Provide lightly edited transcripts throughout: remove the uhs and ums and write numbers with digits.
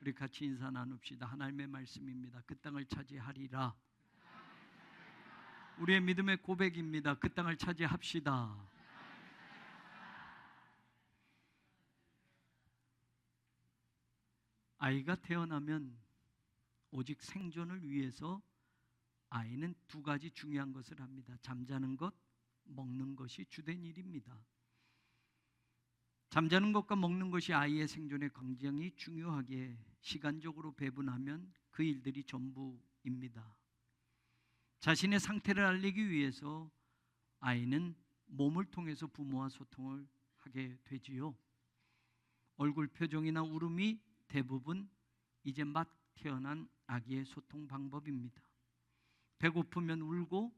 우리 같이 인사 나눕시다. 하나님의 말씀입니다. 그 땅을 차지하리라. 우리의 믿음의 고백입니다. 그 땅을 차지합시다. 아이가 태어나면 오직 생존을 위해서 아이는 두 가지 중요한 것을 합니다. 잠자는 것, 먹는 것이 주된 일입니다. 잠자는 것과 먹는 것이 아이의 생존에 굉장히 중요하게 시간적으로 배분하면 그 일들이 전부입니다. 자신의 상태를 알리기 위해서 아이는 몸을 통해서 부모와 소통을 하게 되지요. 얼굴 표정이나 울음이 대부분 이제 막 태어난 아기의 소통 방법입니다. 배고프면 울고,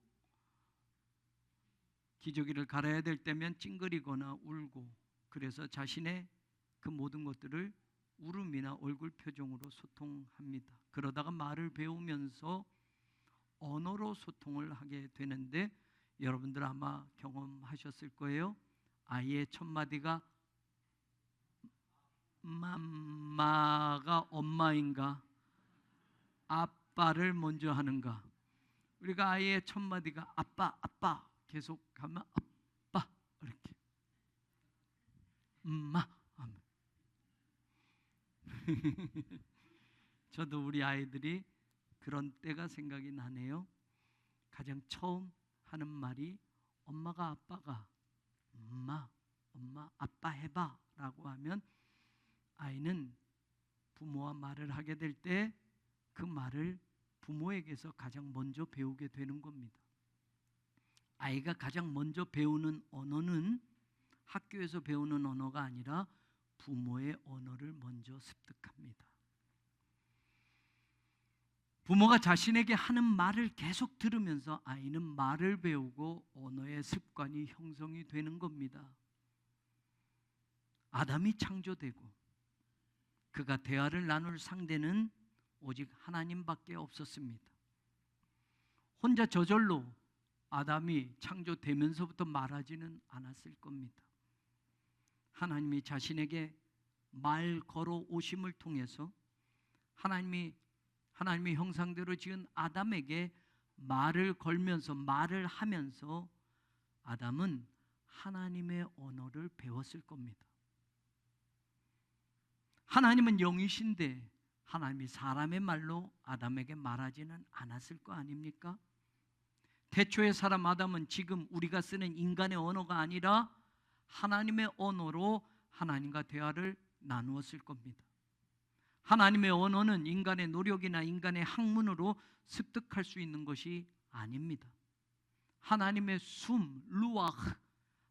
기저귀를 갈아야 될 때면 찡그리거나 울고, 그래서 자신의 그 모든 것들을 울음이나 얼굴 표정으로 소통합니다. 그러다가 말을 배우면서 언어로 소통을 하게 되는데, 여러분들 아마 경험하셨을 거예요. 아이의 첫 마디가 맘마가 엄마인가 아빠를 먼저 하는가. 우리가 아이의 첫 마디가 아빠 아빠 계속 하면 아빠 이렇게 엄마 저도 우리 아이들이 그런 때가 생각이 나네요. 가장 처음 하는 말이 엄마가 아빠가 엄마 아빠 해봐 라고 하면 아이는 부모와 말을 하게 될 때 그 말을 부모에게서 가장 먼저 배우게 되는 겁니다. 아이가 가장 먼저 배우는 언어는 학교에서 배우는 언어가 아니라 부모의 언어를 먼저 습득합니다. 부모가 자신에게 하는 말을 계속 들으면서 아이는 말을 배우고 언어의 습관이 형성이 되는 겁니다. 아담이 창조되고 그가 대화를 나눌 상대는 오직 하나님밖에 없었습니다. 혼자 저절로 아담이 창조되면서부터 말하지는 않았을 겁니다. 하나님이 자신에게 말 걸어 오심을 통해서 하나님이 형상대로 지은 아담에게 말을 걸면서 말을 하면서 아담은 하나님의 언어를 배웠을 겁니다. 하나님은 영이신데 하나님이 사람의 말로 아담에게 말하지는 않았을 거 아닙니까? 태초의 사람 아담은 지금 우리가 쓰는 인간의 언어가 아니라 하나님의 언어로 하나님과 대화를 나누었을 겁니다. 하나님의 언어는 인간의 노력이나 인간의 학문으로 습득할 수 있는 것이 아닙니다. 하나님의 숨, 루아흐,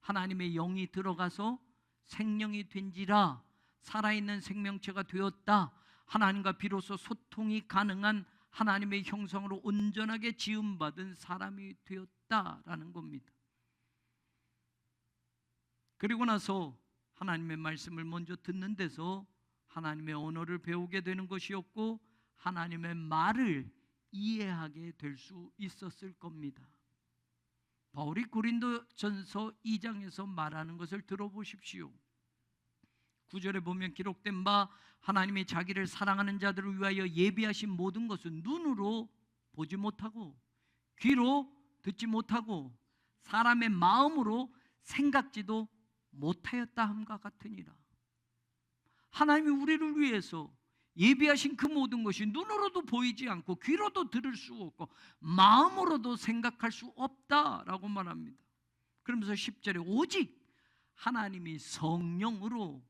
하나님의 영이 들어가서 생명이 된지라 살아있는 생명체가 되었다. 하나님과 비로소 소통이 가능한 하나님의 형상으로 온전하게 지음받은 사람이 되었다라는 겁니다. 그리고 나서 하나님의 말씀을 먼저 듣는 데서 하나님의 언어를 배우게 되는 것이었고 하나님의 말을 이해하게 될 수 있었을 겁니다. 바울이 고린도전서 2장에서 말하는 것을 들어보십시오. 9절에 보면 기록된 바 하나님이 자기를 사랑하는 자들을 위하여 예비하신 모든 것은 눈으로 보지 못하고 귀로 듣지 못하고 사람의 마음으로 생각지도 못하였다 함과 같으니라. 하나님이 우리를 위해서 예비하신 그 모든 것이 눈으로도 보이지 않고 귀로도 들을 수 없고 마음으로도 생각할 수 없다라고 말합니다. 그러면서 10절에 오직 하나님이 성령으로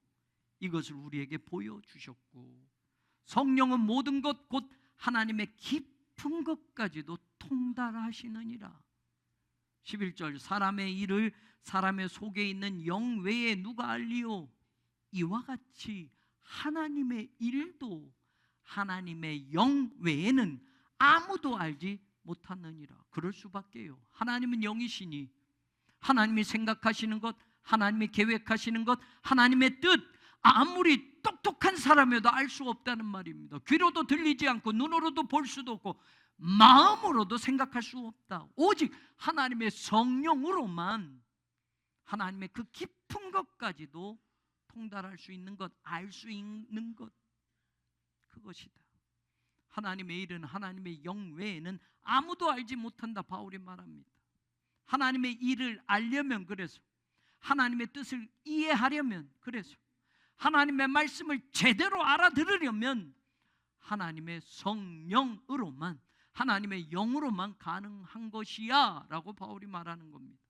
이것을 우리에게 보여주셨고 성령은 모든 것 곧 하나님의 깊은 것까지도 통달하시느니라. 11절 사람의 일을 사람의 속에 있는 영 외에 누가 알리요? 이와 같이 하나님의 일도 하나님의 영 외에는 아무도 알지 못하느니라. 그럴 수밖에요. 하나님은 영이시니 하나님이 생각하시는 것, 하나님이 계획하시는 것, 하나님의 뜻 아무리 똑똑한 사람이어도 알 수 없다는 말입니다. 귀로도 들리지 않고 눈으로도 볼 수도 없고 마음으로도 생각할 수 없다. 오직 하나님의 성령으로만 하나님의 그 깊은 것까지도 통달할 수 있는 것, 알 수 있는 것. 그것이다. 하나님의 일은 하나님의 영 외에는 아무도 알지 못한다, 바울이 말합니다. 하나님의 일을 알려면, 그래서 하나님의 뜻을 이해하려면, 그래서 하나님의 말씀을 제대로 알아들으려면 하나님의 성령으로만, 하나님의 영으로만 가능한 것이야 라고 바울이 말하는 겁니다.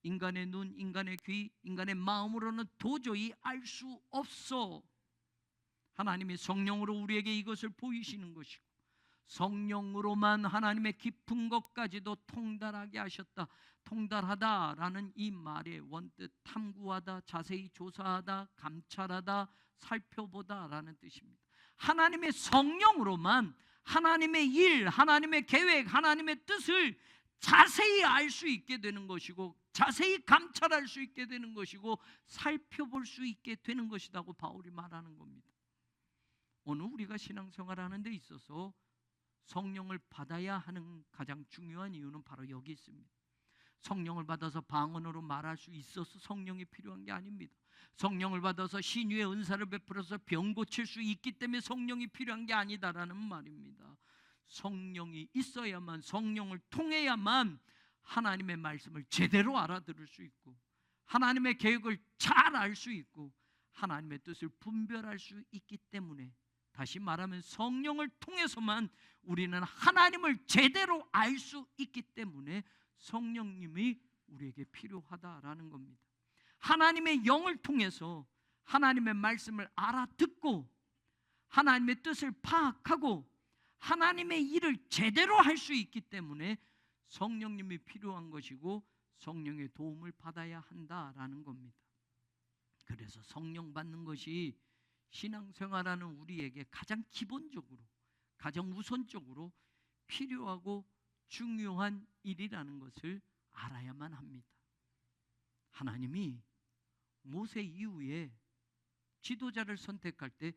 인간의 눈, 인간의 귀, 인간의 마음으로는 도저히 알 수 없어. 하나님이 성령으로 우리에게 이것을 보이시는 것이고, 성령으로만 하나님의 깊은 것까지도 통달하게 하셨다. 통달하다라는 이 말의 원뜻, 탐구하다, 자세히 조사하다, 감찰하다, 살펴보다라는 뜻입니다. 하나님의 성령으로만 하나님의 일, 하나님의 계획, 하나님의 뜻을 자세히 알 수 있게 되는 것이고, 자세히 감찰할 수 있게 되는 것이고, 살펴볼 수 있게 되는 것이라고 바울이 말하는 겁니다. 오늘 우리가 신앙생활하는 데 있어서 성령을 받아야 하는 가장 중요한 이유는 바로 여기 있습니다. 성령을 받아서 방언으로 말할 수 있어서 성령이 필요한 게 아닙니다. 성령을 받아서 신유의 은사를 베풀어서 병 고칠 수 있기 때문에 성령이 필요한 게 아니다라는 말입니다. 성령이 있어야만, 성령을 통해야만 하나님의 말씀을 제대로 알아들을 수 있고, 하나님의 계획을 잘 알 수 있고, 하나님의 뜻을 분별할 수 있기 때문에, 다시 말하면 성령을 통해서만 우리는 하나님을 제대로 알 수 있기 때문에 성령님이 우리에게 필요하다라는 겁니다. 하나님의 영을 통해서 하나님의 말씀을 알아듣고 하나님의 뜻을 파악하고 하나님의 일을 제대로 할 수 있기 때문에 성령님이 필요한 것이고, 성령의 도움을 받아야 한다라는 겁니다. 그래서 성령 받는 것이 신앙생활하는 우리에게 가장 기본적으로, 가장 우선적으로 필요하고 중요한 일이라는 것을 알아야만 합니다. 하나님이 모세 이후에 지도자를 선택할 때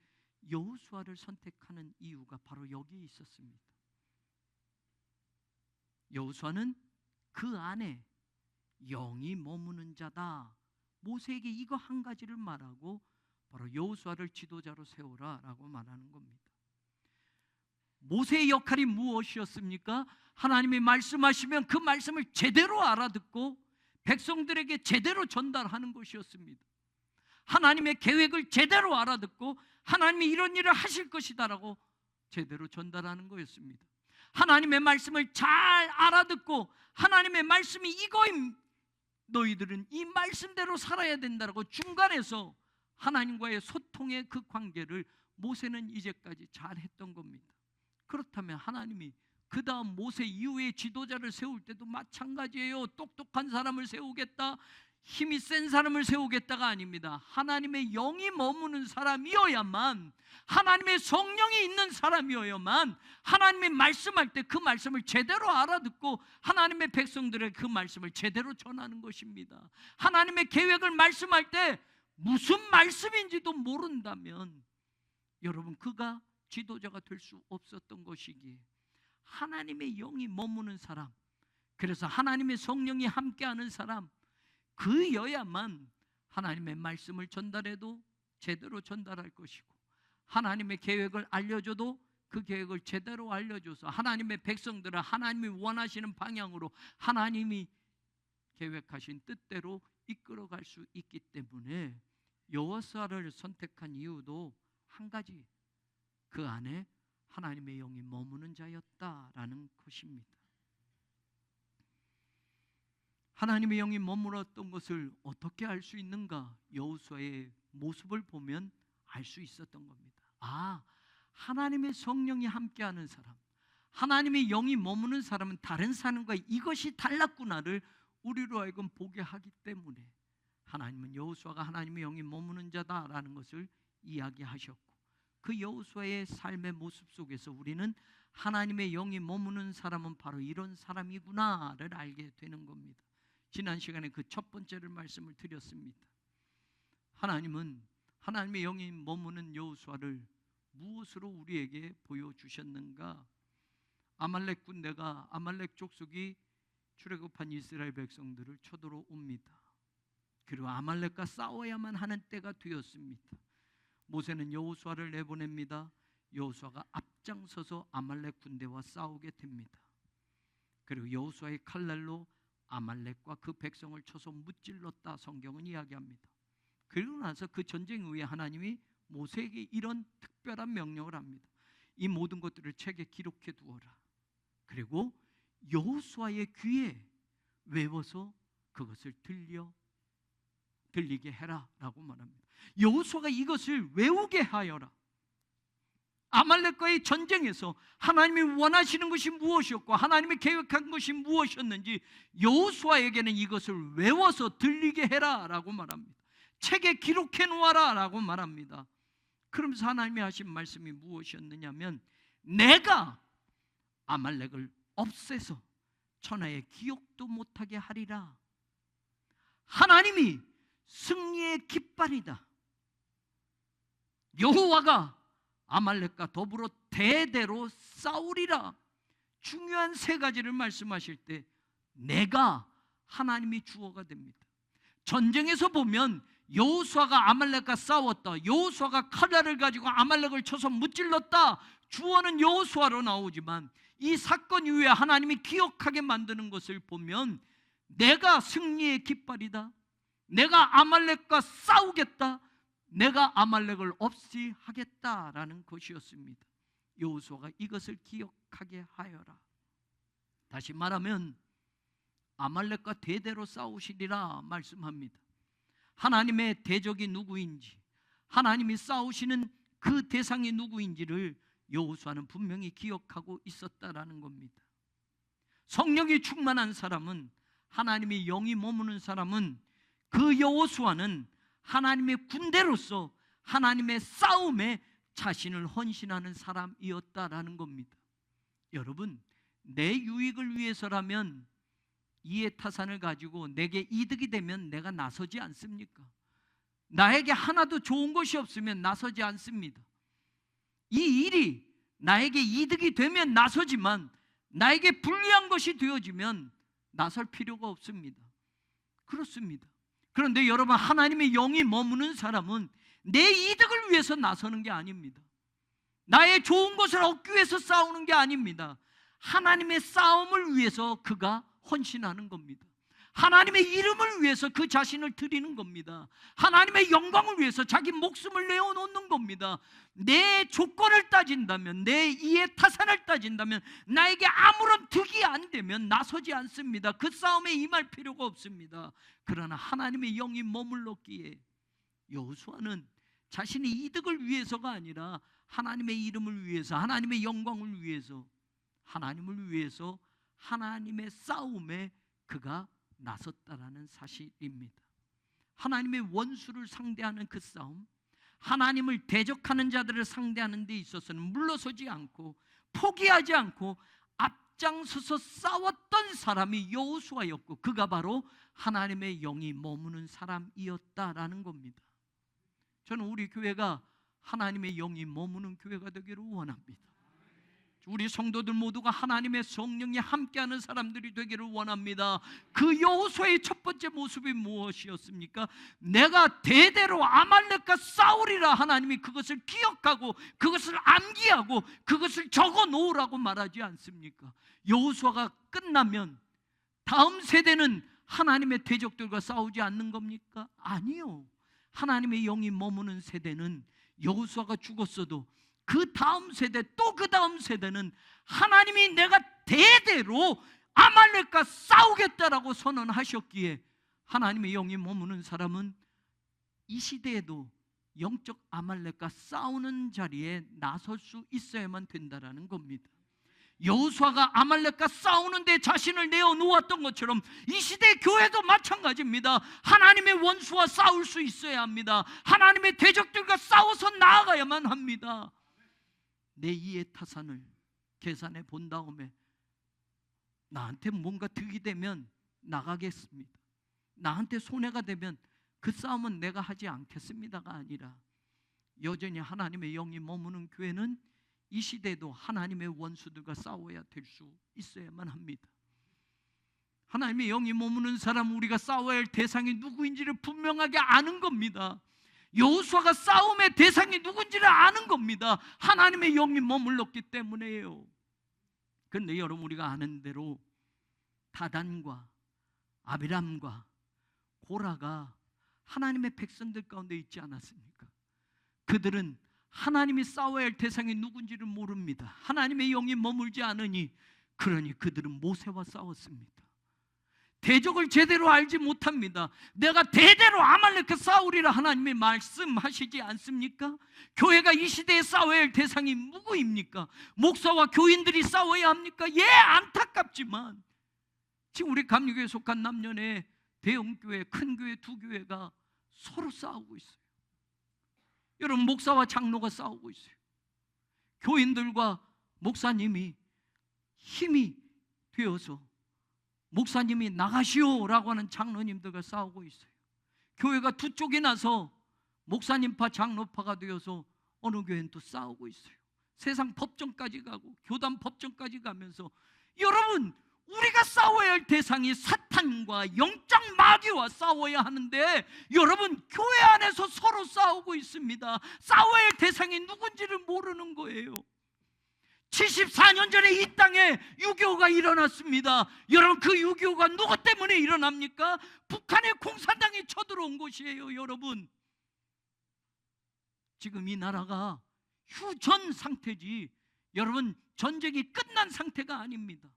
여호수아를 선택하는 이유가 바로 여기에 있었습니다. 여호수아는 그 안에 영이 머무는 자다. 모세에게 이거 한 가지를 말하고 바로 여호수아를 지도자로 세우라라고 말하는 겁니다. 모세의 역할이 무엇이었습니까? 하나님이 말씀하시면 그 말씀을 제대로 알아듣고 백성들에게 제대로 전달하는 것이었습니다. 하나님의 계획을 제대로 알아듣고 하나님이 이런 일을 하실 것이다라고 제대로 전달하는 거였습니다. 하나님의 말씀을 잘 알아듣고 하나님의 말씀이 이거임, 너희들은 이 말씀대로 살아야 된다라고 중간에서 하나님과의 소통의 그 관계를 모세는 이제까지 잘 했던 겁니다. 그렇다면 하나님이 그 다음 모세 이후에 지도자를 세울 때도 마찬가지예요. 똑똑한 사람을 세우겠다, 힘이 센 사람을 세우겠다가 아닙니다. 하나님의 영이 머무는 사람이어야만, 하나님의 성령이 있는 사람이어야만 하나님이 말씀할 때 그 말씀을 제대로 알아듣고 하나님의 백성들에게 그 말씀을 제대로 전하는 것입니다. 하나님의 계획을 말씀할 때 무슨 말씀인지도 모른다면 여러분, 그가 지도자가 될 수 없었던 것이기에 하나님의 영이 머무는 사람, 그래서 하나님의 성령이 함께하는 사람, 그여야만 하나님의 말씀을 전달해도 제대로 전달할 것이고, 하나님의 계획을 알려줘도 그 계획을 제대로 알려줘서 하나님의 백성들을 하나님이 원하시는 방향으로 하나님이 계획하신 뜻대로 이끌어갈 수 있기 때문에 여호수아를 선택한 이유도 한 가지, 그 안에 하나님의 영이 머무는 자였다라는 것입니다. 하나님의 영이 머물렀던 것을 어떻게 알 수 있는가? 여호수아의 모습을 보면 알 수 있었던 겁니다. 아, 하나님의 성령이 함께하는 사람, 하나님의 영이 머무는 사람은 다른 사람과 이것이 달랐구나를 우리로 하여금 보게 하기 때문에 하나님은 여호수아가 하나님의 영이 머무는 자다라는 것을 이야기하셨고, 그 여호수아의 삶의 모습 속에서 우리는 하나님의 영이 머무는 사람은 바로 이런 사람이구나를 알게 되는 겁니다. 지난 시간에 그 첫 번째를 말씀을 드렸습니다. 하나님은 하나님의 영이 머무는 여호수아를 무엇으로 우리에게 보여주셨는가? 아말렉 군대가, 아말렉 족속이 출애굽한 이스라엘 백성들을 쳐들어옵니다. 그리고 아말렉과 싸워야만 하는 때가 되었습니다. 모세는 여호수아를 내보냅니다. 여호수아가 앞장서서 아말렉 군대와 싸우게 됩니다. 그리고 여호수아의 칼날로 아말렉과 그 백성을 쳐서 무찔렀다 성경은 이야기합니다. 그리고 나서 그 전쟁 후에 하나님이 모세에게 이런 특별한 명령을 합니다. 이 모든 것들을 책에 기록해 두어라. 그리고 여호수아의 귀에 외워서 그것을 들리게 해라 라고 말합니다. 여호수아가 이것을 외우게 하여라. 아말렉과의 전쟁에서 하나님이 원하시는 것이 무엇이었고 하나님이 계획한 것이 무엇이었는지 여호수아에게는 이것을 외워서 들리게 해라 라고 말합니다. 책에 기록해 놓아라 라고 말합니다. 그러면서 하나님이 하신 말씀이 무엇이었느냐면 내가 아말렉을 없애서 천하의 기억도 못하게 하리라. 하나님이 승리의 깃발이다. 여호와가 아말렉과 더불어 대대로 싸우리라. 중요한 세 가지를 말씀하실 때 내가 하나님이 주어가 됩니다. 전쟁에서 보면 여호수아가 아말렉과 싸웠다, 여호수아가 칼날을 가지고 아말렉을 쳐서 무찔렀다, 주어는 여호수아로 나오지만 이 사건 이후에 하나님이 기억하게 만드는 것을 보면 내가 승리의 깃발이다, 내가 아말렉과 싸우겠다, 내가 아말렉을 없이 하겠다라는 것이었습니다. 여호수아가 이것을 기억하게 하여라. 다시 말하면 아말렉과 대대로 싸우시리라 말씀합니다. 하나님의 대적이 누구인지, 하나님이 싸우시는 그 대상이 누구인지를 여호수아는 분명히 기억하고 있었다라는 겁니다. 성령이 충만한 사람은, 하나님의 영이 머무는 사람은, 그 여호수아는 하나님의 군대로서 하나님의 싸움에 자신을 헌신하는 사람이었다라는 겁니다. 여러분, 내 유익을 위해서라면 이해타산을 가지고 내게 이득이 되면 내가 나서지 않습니까? 나에게 하나도 좋은 것이 없으면 나서지 않습니다. 이 일이 나에게 이득이 되면 나서지만 나에게 불리한 것이 되어지면 나설 필요가 없습니다. 그렇습니다. 그런데 여러분, 하나님의 영이 머무는 사람은 내 이득을 위해서 나서는 게 아닙니다. 나의 좋은 것을 얻기 위해서 싸우는 게 아닙니다. 하나님의 싸움을 위해서 그가 헌신하는 겁니다. 하나님의 이름을 위해서 그 자신을 드리는 겁니다. 하나님의 영광을 위해서 자기 목숨을 내어놓는 겁니다. 내 조건을 따진다면, 내 이해타산을 따진다면 나에게 아무런 득이 안 되면 나서지 않습니다. 그 싸움에 임할 필요가 없습니다. 그러나 하나님의 영이 머물렀기에 여호수아는 자신의 이득을 위해서가 아니라 하나님의 이름을 위해서, 하나님의 영광을 위해서, 하나님을 위해서 하나님의 싸움에 그가 나섰다라는 사실입니다. 하나님의 원수를 상대하는 그 싸움, 하나님을 대적하는 자들을 상대하는 데 있어서는 물러서지 않고 포기하지 않고 앞장서서 싸웠던 사람이 여호수아였고, 그가 바로 하나님의 영이 머무는 사람이었다라는 겁니다. 저는 우리 교회가 하나님의 영이 머무는 교회가 되기를 원합니다. 우리 성도들 모두가 하나님의 성령이 함께하는 사람들이 되기를 원합니다. 그 여호수아의 첫 번째 모습이 무엇이었습니까? 내가 대대로 아말렉과 싸우리라. 하나님이 그것을 기억하고 그것을 암기하고 그것을 적어 놓으라고 말하지 않습니까? 여호수아가 끝나면 다음 세대는 하나님의 대적들과 싸우지 않는 겁니까? 아니요. 하나님의 영이 머무는 세대는 여호수아가 죽었어도 그 다음 세대, 또 그 다음 세대는 하나님이 내가 대대로 아말렉과 싸우겠다라고 선언하셨기에 하나님의 영이 머무는 사람은 이 시대에도 영적 아말렉과 싸우는 자리에 나설 수 있어야만 된다라는 겁니다. 여호수아가 아말렉과 싸우는데 자신을 내어놓았던 것처럼 이 시대 교회도 마찬가지입니다. 하나님의 원수와 싸울 수 있어야 합니다. 하나님의 대적들과 싸워서 나아가야만 합니다. 내 이해타산을 계산해 본 다음에 나한테 뭔가 득이 되면 나가겠습니다. 나한테 손해가 되면 그 싸움은 내가 하지 않겠습니다가 아니라, 여전히 하나님의 영이 머무는 교회는 이 시대에도 하나님의 원수들과 싸워야 될 수 있어야만 합니다. 하나님의 영이 머무는 사람, 우리가 싸워야 할 대상이 누구인지를 분명하게 아는 겁니다. 여호수아가 싸움의 대상이 누군지를 아는 겁니다. 하나님의 영이 머물렀기 때문에요. 그런데 여러분, 우리가 아는 대로 다단과 아비람과 고라가 하나님의 백성들 가운데 있지 않았습니까? 그들은 하나님이 싸워야 할 대상이 누군지를 모릅니다. 하나님의 영이 머물지 않으니, 그러니 그들은 모세와 싸웠습니다. 대적을 제대로 알지 못합니다. 내가 대대로 아말렉과 싸우리라 하나님이 말씀하시지 않습니까? 교회가 이 시대에 싸워야 할 대상이 누구입니까? 목사와 교인들이 싸워야 합니까? 예, 안타깝지만 지금 우리 감리교회에 속한 남녀의 대형교회, 큰 교회 두 교회가 서로 싸우고 있어요. 여러분, 목사와 장로가 싸우고 있어요. 교인들과 목사님이 힘이 되어서 목사님이 나가시오라고 하는 장로님들과 싸우고 있어요. 교회가 두 쪽이 나서 목사님파, 장로파가 되어서 어느 교회는 또 싸우고 있어요. 세상 법정까지 가고 교단 법정까지 가면서, 여러분, 우리가 싸워야 할 대상이 사탄과 영적 마귀와 싸워야 하는데, 여러분, 교회 안에서 서로 싸우고 있습니다. 싸워야 할 대상이 누군지를 모르는 거예요. 74년 전에 이 땅에 6.25가 일어났습니다. 여러분, 그 6.25가 누구 때문에 일어납니까? 북한의 공산당이 쳐들어온 것이에요. 여러분, 지금 이 나라가 휴전 상태지, 여러분, 전쟁이 끝난 상태가 아닙니다.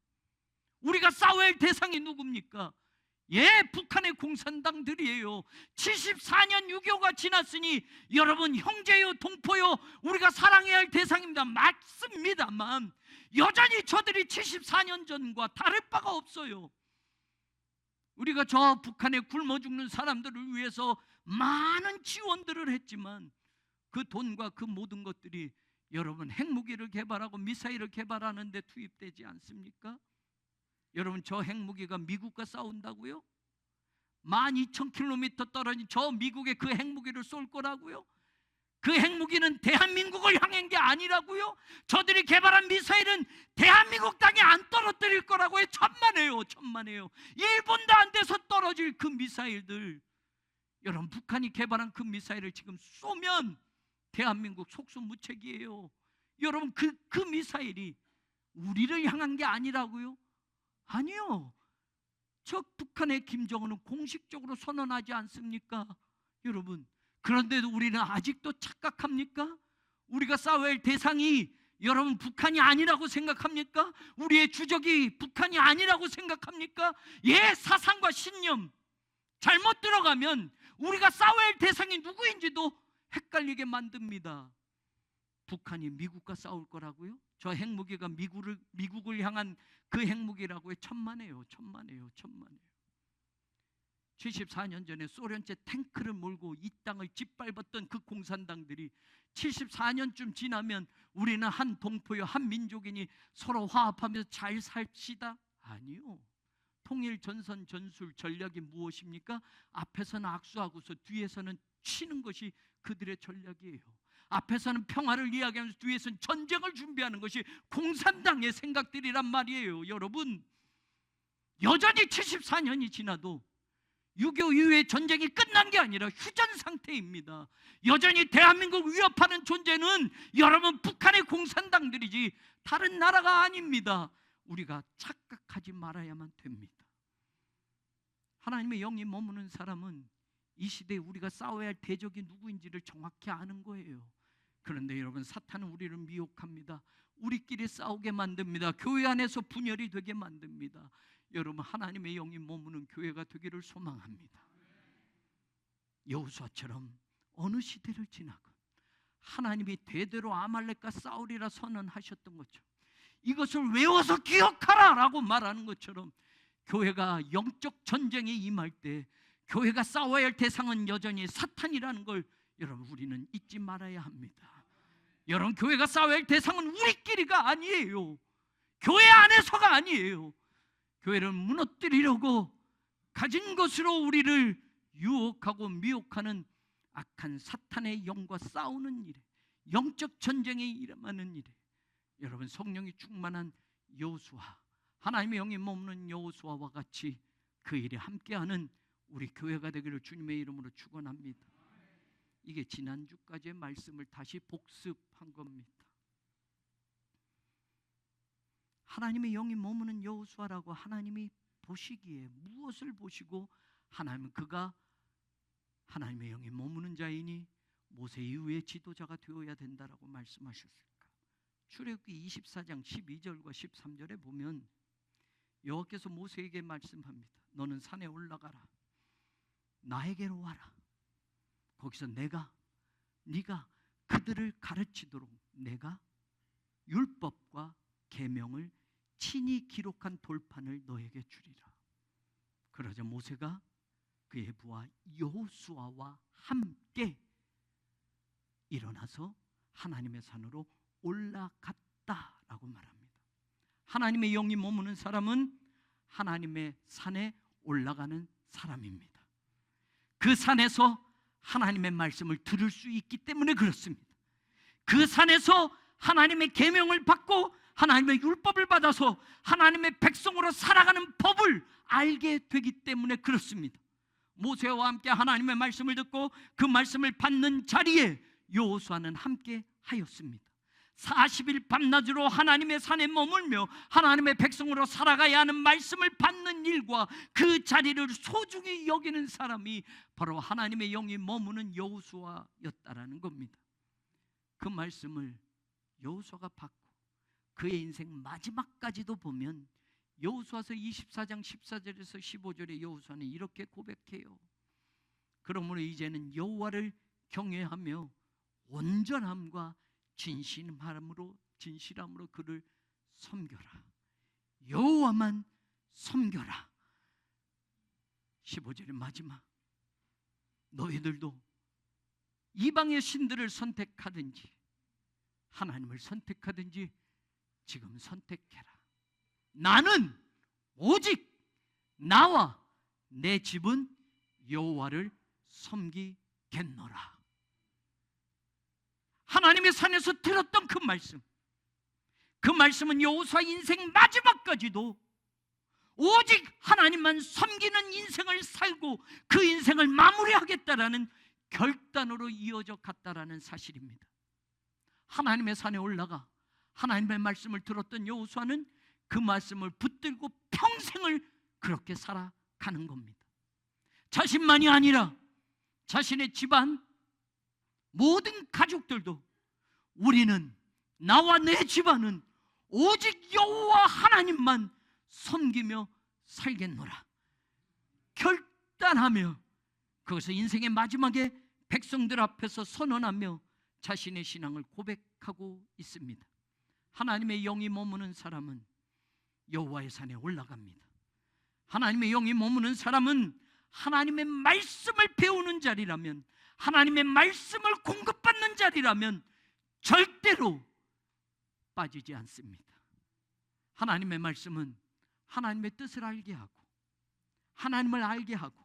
우리가 싸워야 할 대상이 누굽니까? 예, 북한의 공산당들이에요. 74년 6.25가 지났으니 여러분, 형제요, 동포요, 우리가 사랑해야 할 대상입니다. 맞습니다만 여전히 저들이 74년 전과 다를 바가 없어요. 우리가 저 북한에 굶어 죽는 사람들을 위해서 많은 지원들을 했지만 그 돈과 그 모든 것들이 여러분, 핵무기를 개발하고 미사일을 개발하는 데 투입되지 않습니까? 여러분, 저 핵무기가 미국과 싸운다고요? 12,000km 떨어진 저 미국에 그 핵무기를 쏠 거라고요? 그 핵무기는 대한민국을 향한 게 아니라고요? 저들이 개발한 미사일은 대한민국 땅에 안 떨어뜨릴 거라고요? 천만에요, 천만에요. 1분도 안 돼서 떨어질 그 미사일들, 여러분, 북한이 개발한 그 미사일을 지금 쏘면 대한민국 속수무책이에요. 여러분, 그 미사일이 우리를 향한 게 아니라고요? 아니요. 저 북한의 김정은은 공식적으로 선언하지 않습니까? 여러분, 그런데도 우리는 아직도 착각합니까? 우리가 싸워야 할 대상이 여러분 북한이 아니라고 생각합니까? 우리의 주적이 북한이 아니라고 생각합니까? 예, 사상과 신념 잘못 들어가면 우리가 싸워야 할 대상이 누구인지도 헷갈리게 만듭니다. 북한이 미국과 싸울 거라고요? 저 핵무기가 미국을 향한 그 핵무기라고요? 천만에요, 천만에요, 천만에요. 74년 전에 소련제 탱크를 몰고 이 땅을 짓밟았던 그 공산당들이 74년쯤 지나면 우리는 한 동포요, 한 민족이니 서로 화합하면서 잘 삽시다? 아니요. 통일 전선 전술 전략이 무엇입니까? 앞에서는 악수하고서 뒤에서는 치는 것이 그들의 전략이에요. 앞에서는 평화를 이야기하면서 뒤에서는 전쟁을 준비하는 것이 공산당의 생각들이란 말이에요. 여러분, 여전히 74년이 지나도 6.25 이후에 전쟁이 끝난 게 아니라 휴전 상태입니다. 여전히 대한민국을 위협하는 존재는 여러분 북한의 공산당들이지 다른 나라가 아닙니다. 우리가 착각하지 말아야만 됩니다. 하나님의 영이 머무는 사람은 이 시대에 우리가 싸워야 할 대적이 누구인지를 정확히 아는 거예요. 그런데 여러분, 사탄은 우리를 미혹합니다. 우리끼리 싸우게 만듭니다. 교회 안에서 분열이 되게 만듭니다. 여러분, 하나님의 영이 머무는 교회가 되기를 소망합니다. 여호수아처럼 어느 시대를 지나건 하나님이 대대로 아말렉과 싸우리라 선언하셨던 것처럼, 이것을 외워서 기억하라 라고 말하는 것처럼, 교회가 영적 전쟁에 임할 때 교회가 싸워야 할 대상은 여전히 사탄이라는 걸 여러분, 우리는 잊지 말아야 합니다. 여러분, 교회가 싸워야 할 대상은 우리끼리가 아니에요. 교회 안에서가 아니에요. 교회를 무너뜨리려고 가진 것으로 우리를 유혹하고 미혹하는 악한 사탄의 영과 싸우는 일에, 영적 전쟁에 일어나는 일에 여러분, 성령이 충만한 여호수아, 하나님의 영이 머무는 여호수아와 같이 그 일에 함께하는 우리 교회가 되기를 주님의 이름으로 축원합니다. 이게 지난주까지의 말씀을 다시 복습한 겁니다. 하나님의 영이 머무는 여호수아라고 하나님이 보시기에 무엇을 보시고 하나님은 그가 하나님의 영이 머무는 자이니 모세 이후의 지도자가 되어야 된다라고 말씀하셨을까? 출애굽기 24장 12절과 13절에 보면 여호와께서 모세에게 말씀합니다. 너는 산에 올라가라. 나에게로 와라. 거기서 네가 그들을 가르치도록 내가 율법과 계명을 친히 기록한 돌판을 너에게 주리라. 그러자 모세가 그의 부하 여호수아와 함께 일어나서 하나님의 산으로 올라갔다라고 말합니다. 하나님의 영이 머무는 사람은 하나님의 산에 올라가는 사람입니다. 그 산에서 하나님의 말씀을 들을 수 있기 때문에 그렇습니다. 그 산에서 하나님의 계명을 받고 하나님의 율법을 받아서 하나님의 백성으로 살아가는 법을 알게 되기 때문에 그렇습니다. 모세와 함께 하나님의 말씀을 듣고 그 말씀을 받는 자리에 여호수아는 함께 하였습니다. 40일 밤낮으로 하나님의 산에 머물며 하나님의 백성으로 살아가야 하는 말씀을 받는 일과 그 자리를 소중히 여기는 사람이 바로 하나님의 영이 머무는 여호수아였다라는 겁니다. 그 말씀을 여호수아가 받고 그의 인생 마지막까지도 보면 여호수아서 24장 14절에서 15절에 여호수아는 이렇게 고백해요. 그러므로 이제는 여호와를 경외하며 온전함과 진실함으로 그를 섬겨라. 여호와만 섬겨라. 15절의 마지막, 너희들도 이방의 신들을 선택하든지 하나님을 선택하든지 지금 선택해라. 나는 오직 나와 내 집은 여호와를 섬기겠노라. 하나님의 산에서 들었던 그 말씀은 여호수아 인생 마지막까지도 오직 하나님만 섬기는 인생을 살고 그 인생을 마무리하겠다라는 결단으로 이어져 갔다라는 사실입니다. 하나님의 산에 올라가 하나님의 말씀을 들었던 여호수아는 그 말씀을 붙들고 평생을 그렇게 살아가는 겁니다. 자신만이 아니라 자신의 집안 모든 가족들도 우리는, 나와 내 집안은 오직 여호와 하나님만 섬기며 살겠노라 결단하며 그것을 인생의 마지막에 백성들 앞에서 선언하며 자신의 신앙을 고백하고 있습니다. 하나님의 영이 머무는 사람은 여호와의 산에 올라갑니다. 하나님의 영이 머무는 사람은 하나님의 말씀을 배우는 자리라면, 하나님의 말씀을 공급받는 자리라면 절대로 빠지지 않습니다. 하나님의 말씀은 하나님의 뜻을 알게 하고 하나님을 알게 하고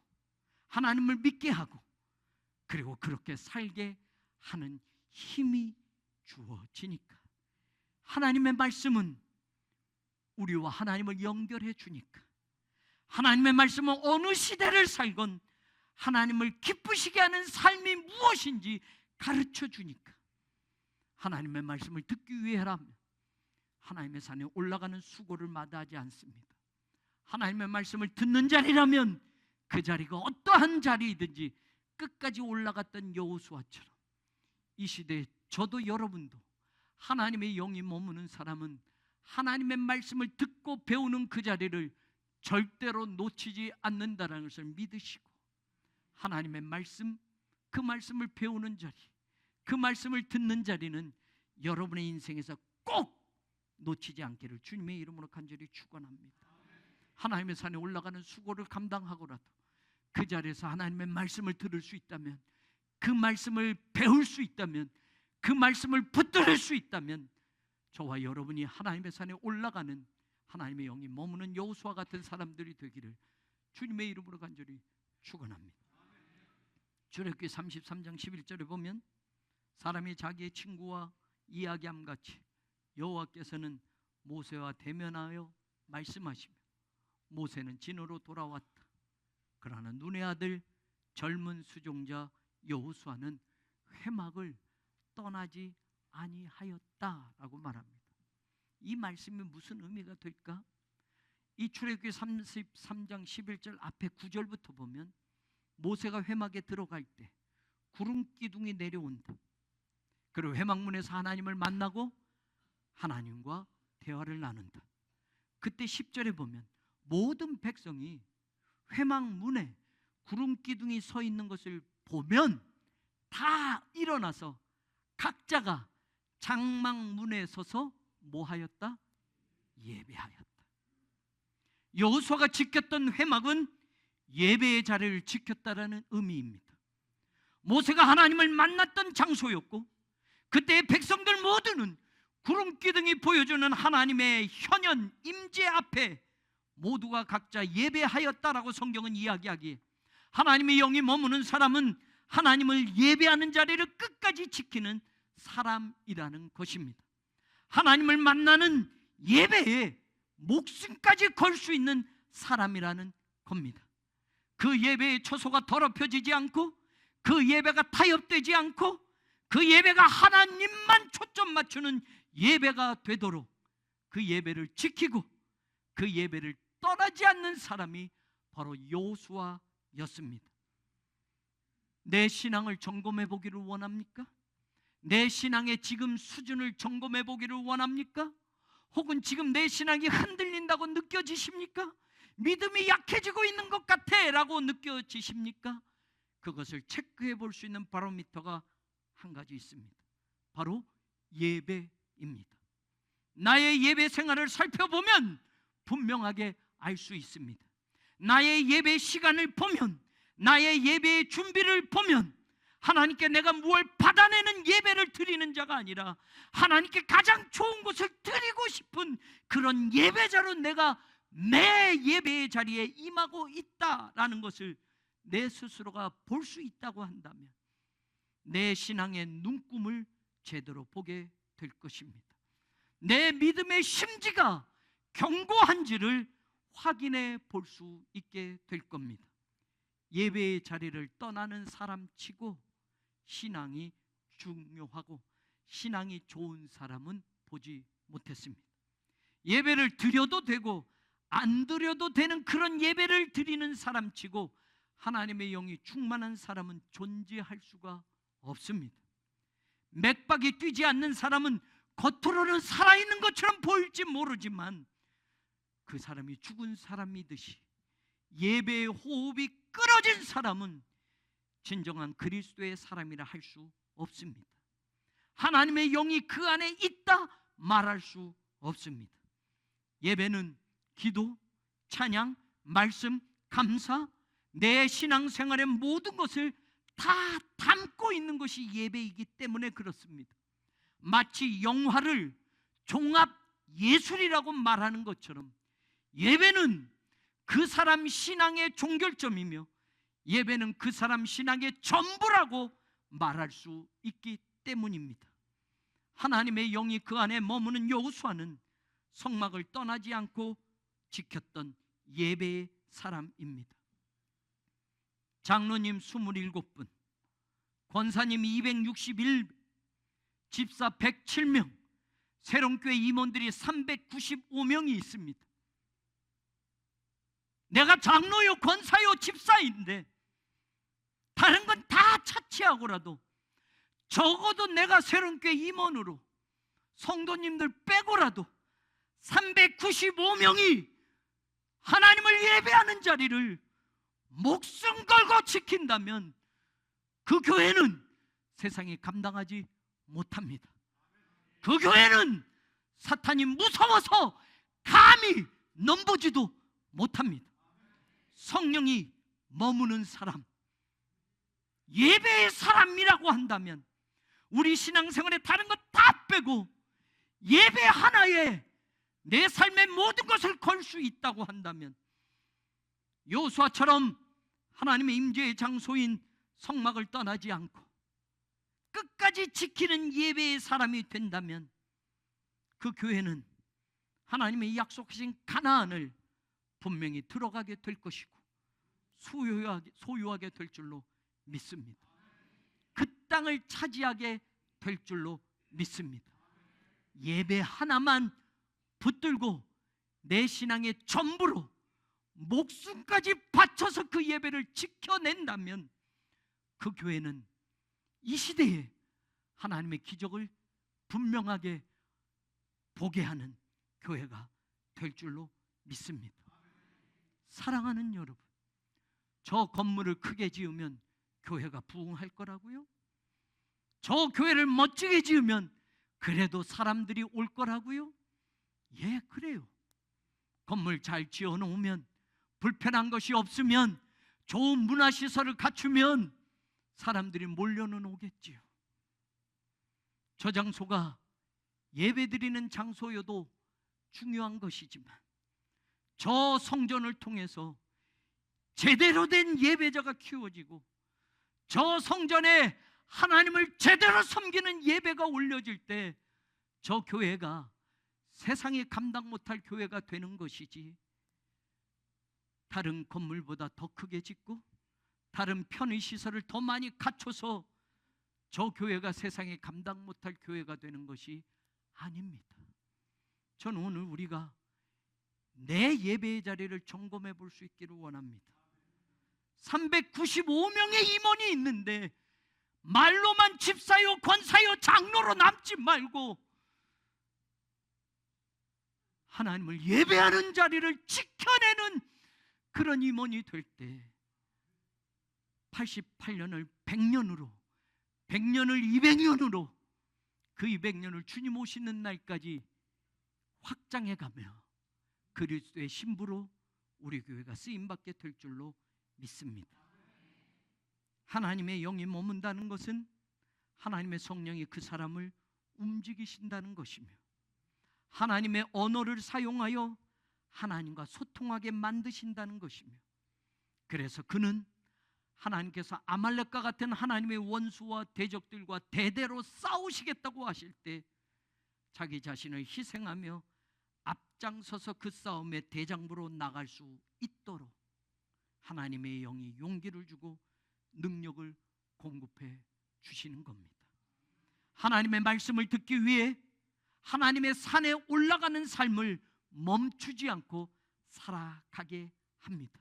하나님을 믿게 하고 그리고 그렇게 살게 하는 힘이 주어지니까, 하나님의 말씀은 우리와 하나님을 연결해 주니까, 하나님의 말씀은 어느 시대를 살건 하나님을 기쁘시게 하는 삶이 무엇인지 가르쳐 주니까 하나님의 말씀을 듣기 위해라면 하나님의 산에 올라가는 수고를 마다하지 않습니다. 하나님의 말씀을 듣는 자리라면 그 자리가 어떠한 자리이든지 끝까지 올라갔던 여호수아처럼 이 시대에 저도 여러분도 하나님의 영이 머무는 사람은 하나님의 말씀을 듣고 배우는 그 자리를 절대로 놓치지 않는다는 것을 믿으시고 하나님의 말씀, 그 말씀을 배우는 자리, 그 말씀을 듣는 자리는 여러분의 인생에서 꼭 놓치지 않기를 주님의 이름으로 간절히 축원합니다. 하나님의 산에 올라가는 수고를 감당하고라도 그 자리에서 하나님의 말씀을 들을 수 있다면, 그 말씀을 배울 수 있다면, 그 말씀을 붙들을 수 있다면 저와 여러분이 하나님의 산에 올라가는 하나님의 영이 머무는 여호수아 같은 사람들이 되기를 주님의 이름으로 간절히 축원합니다. 출애굽기 33장 11절에 보면 사람이 자기의 친구와 이야기함 같이 여호와께서는 모세와 대면하여 말씀하시며 모세는 진으로 돌아왔다. 그러나 눈의 아들 젊은 수종자 여호수아는 회막을 떠나지 아니하였다라고 말합니다. 이 말씀이 무슨 의미가 될까? 이 출애굽기 33장 11절 앞에 9절부터 보면 모세가 회막에 들어갈 때 구름 기둥이 내려온다. 그리고 회막문에서 하나님을 만나고 하나님과 대화를 나눈다. 그때 10절에 보면 모든 백성이 회막문에 구름 기둥이 서 있는 것을 보면 다 일어나서 각자가 장막문에 서서 뭐 하였다? 예배하였다. 여호수아가 지켰던 회막은 예배의 자리를 지켰다라는 의미입니다. 모세가 하나님을 만났던 장소였고 그때의 백성들 모두는 구름 기둥이 보여주는 하나님의 현현 임재 앞에 모두가 각자 예배하였다라고 성경은 이야기하기에 하나님의 영이 머무는 사람은 하나님을 예배하는 자리를 끝까지 지키는 사람이라는 것입니다. 하나님을 만나는 예배에 목숨까지 걸 수 있는 사람이라는 겁니다. 그 예배의 처소가 더럽혀지지 않고 그 예배가 타협되지 않고 그 예배가 하나님만 초점 맞추는 예배가 되도록 그 예배를 지키고 그 예배를 떠나지 않는 사람이 바로 여호수아였습니다. 내 신앙을 점검해 보기를 원합니까? 내 신앙의 지금 수준을 점검해 보기를 원합니까? 혹은 지금 내 신앙이 흔들린다고 느껴지십니까? 믿음이 약해지고 있는 것 같아 라고 느껴지십니까? 그것을 체크해 볼 수 있는 바로미터가 한 가지 있습니다. 바로 예배입니다. 나의 예배 생활을 살펴보면 분명하게 알 수 있습니다. 나의 예배 시간을 보면, 나의 예배의 준비를 보면 하나님께 내가 무엇을 받아내는 예배를 드리는 자가 아니라 하나님께 가장 좋은 것을 드리고 싶은 그런 예배자로 내가 내 예배의 자리에 임하고 있다라는 것을 내 스스로가 볼 수 있다고 한다면 내 신앙의 눈금을 제대로 보게 될 것입니다. 내 믿음의 심지가 견고한지를 확인해 볼 수 있게 될 겁니다. 예배의 자리를 떠나는 사람치고 신앙이 중요하고 신앙이 좋은 사람은 보지 못했습니다. 예배를 드려도 되고 안 드려도 되는 그런 예배를 드리는 사람치고 하나님의 영이 충만한 사람은 존재할 수가 없습니다. 맥박이 뛰지 않는 사람은 겉으로는 살아있는 것처럼 보일지 모르지만 그 사람이 죽은 사람이듯이 예배의 호흡이 끊어진 사람은 진정한 그리스도의 사람이라 할 수 없습니다. 하나님의 영이 그 안에 있다 말할 수 없습니다. 예배는 기도, 찬양, 말씀, 감사, 내 신앙생활의 모든 것을 다 담고 있는 것이 예배이기 때문에 그렇습니다. 마치 영화를 종합 예술이라고 말하는 것처럼 예배는 그 사람 신앙의 종결점이며 예배는 그 사람 신앙의 전부라고 말할 수 있기 때문입니다. 하나님의 영이 그 안에 머무는 여호수아는 성막을 떠나지 않고 지켰던 예배의 사람입니다. 장로님 27분, 권사님 261, 집사 107명, 새롬교회 임원들이 395명이 있습니다. 내가 장로요, 권사요, 집사인데 다른 건 다 차치하고라도 적어도 내가 새롬교회 임원으로 성도님들 빼고라도 395명이 하나님을 예배하는 자리를 목숨 걸고 지킨다면 그 교회는 세상이 감당하지 못합니다. 그 교회는 사탄이 무서워서 감히 넘보지도 못합니다. 성령이 머무는 사람, 예배의 사람이라고 한다면 우리 신앙생활에 다른 것 다 빼고 예배 하나에 내 삶의 모든 것을 걸 수 있다고 한다면 여호수아처럼 하나님의 임재의 장소인 성막을 떠나지 않고 끝까지 지키는 예배의 사람이 된다면 그 교회는 하나님의 약속하신 가나안을 분명히 들어가게 될 것이고 소유하게 될 줄로 믿습니다. 그 땅을 차지하게 될 줄로 믿습니다. 예배 하나만 붙들고 내 신앙의 전부로 목숨까지 바쳐서 그 예배를 지켜낸다면 그 교회는 이 시대에 하나님의 기적을 분명하게 보게 하는 교회가 될 줄로 믿습니다. 사랑하는 여러분, 저 건물을 크게 지으면 교회가 부흥할 거라고요? 저 교회를 멋지게 지으면 그래도 사람들이 올 거라고요? 예, 그래요. 건물 잘 지어 놓으면, 불편한 것이 없으면, 좋은 문화시설을 갖추면 사람들이 몰려는 오겠지요. 저 장소가 예배드리는 장소여도 중요한 것이지만 저 성전을 통해서 제대로 된 예배자가 키워지고 저 성전에 하나님을 제대로 섬기는 예배가 올려질 때 저 교회가 세상에 감당 못할 교회가 되는 것이지, 다른 건물보다 더 크게 짓고 다른 편의시설을 더 많이 갖춰서 저 교회가 세상에 감당 못할 교회가 되는 것이 아닙니다. 저는 오늘 우리가 내 예배의 자리를 점검해 볼 수 있기를 원합니다. 395명의 임원이 있는데 말로만 집사요, 권사요, 장로로 남지 말고 하나님을 예배하는 자리를 지켜내는 그런 임원이 될 때 88년을 100년으로, 100년을 200년으로, 그 200년을 주님 오시는 날까지 확장해가며 그리스도의 신부로 우리 교회가 쓰임받게 될 줄로 믿습니다. 하나님의 영이 머문다는 것은 하나님의 성령이 그 사람을 움직이신다는 것이며 하나님의 언어를 사용하여 하나님과 소통하게 만드신다는 것이며, 그래서 그는 하나님께서 아말렉과 같은 하나님의 원수와 대적들과 대대로 싸우시겠다고 하실 때 자기 자신을 희생하며 앞장서서 그 싸움의 대장부로 나갈 수 있도록 하나님의 영이 용기를 주고 능력을 공급해 주시는 겁니다. 하나님의 말씀을 듣기 위해 하나님의 산에 올라가는 삶을 멈추지 않고 살아가게 합니다.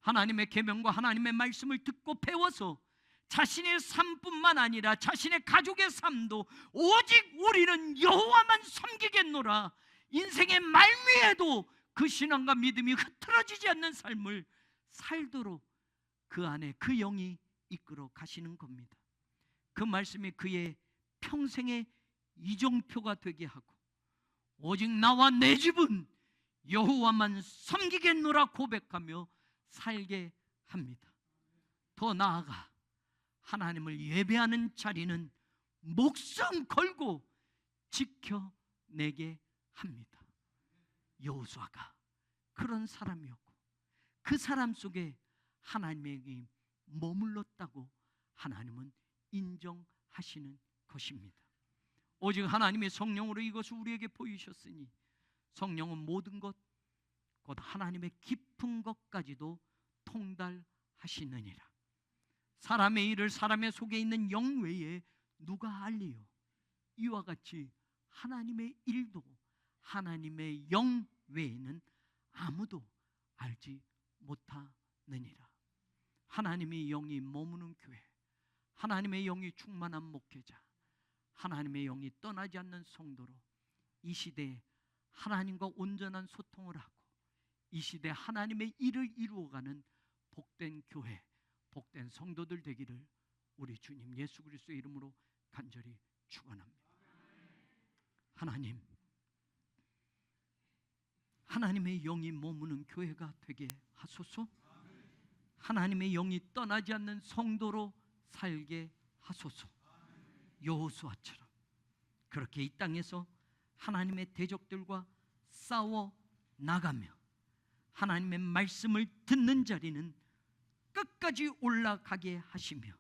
하나님의 계명과 하나님의 말씀을 듣고 배워서 자신의 삶뿐만 아니라 자신의 가족의 삶도 오직 우리는 여호와만 섬기겠노라, 인생의 말미에도 그 신앙과 믿음이 흐트러지지 않는 삶을 살도록 그 안에 그 영이 이끌어 가시는 겁니다. 그 말씀이 그의 평생의 이정표가 되게 하고 오직 나와 내 집은 여호와만 섬기겠노라 고백하며 살게 합니다. 더 나아가 하나님을 예배하는 자리는 목숨 걸고 지켜내게 합니다. 여호수아가 그런 사람이었고 그 사람 속에 하나님의 영이 머물렀다고 하나님은 인정하시는 것입니다. 오직 하나님의 성령으로 이것을 우리에게 보이셨으니 성령은 모든 것 곧 하나님의 깊은 것까지도 통달하시느니라. 사람의 일을 사람의 속에 있는 영 외에 누가 알리요? 이와 같이 하나님의 일도 하나님의 영 외에는 아무도 알지 못하느니라. 하나님의 영이 머무는 교회, 하나님의 영이 충만한 목회자, 하나님의 영이 떠나지 않는 성도로 이 시대에 하나님과 온전한 소통을 하고 이 시대에 하나님의 일을 이루어가는 복된 교회, 복된 성도들 되기를 우리 주님 예수 그리스도의 이름으로 간절히 축원합니다. 하나님, 하나님의 영이 머무는 교회가 되게 하소서. 하나님의 영이 떠나지 않는 성도로 살게 하소서. 여호수아처럼 그렇게 이 땅에서 하나님의 대적들과 싸워 나가며 하나님의 말씀을 듣는 자리는 끝까지 올라가게 하시며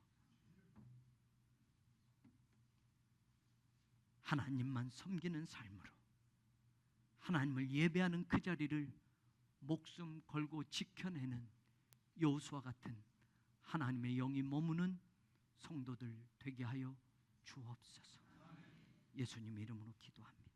하나님만 섬기는 삶으로 하나님을 예배하는 그 자리를 목숨 걸고 지켜내는 여호수아 같은 하나님의 영이 머무는 성도들 되게 하여 주옵소서. 예수님 이름으로 기도합니다.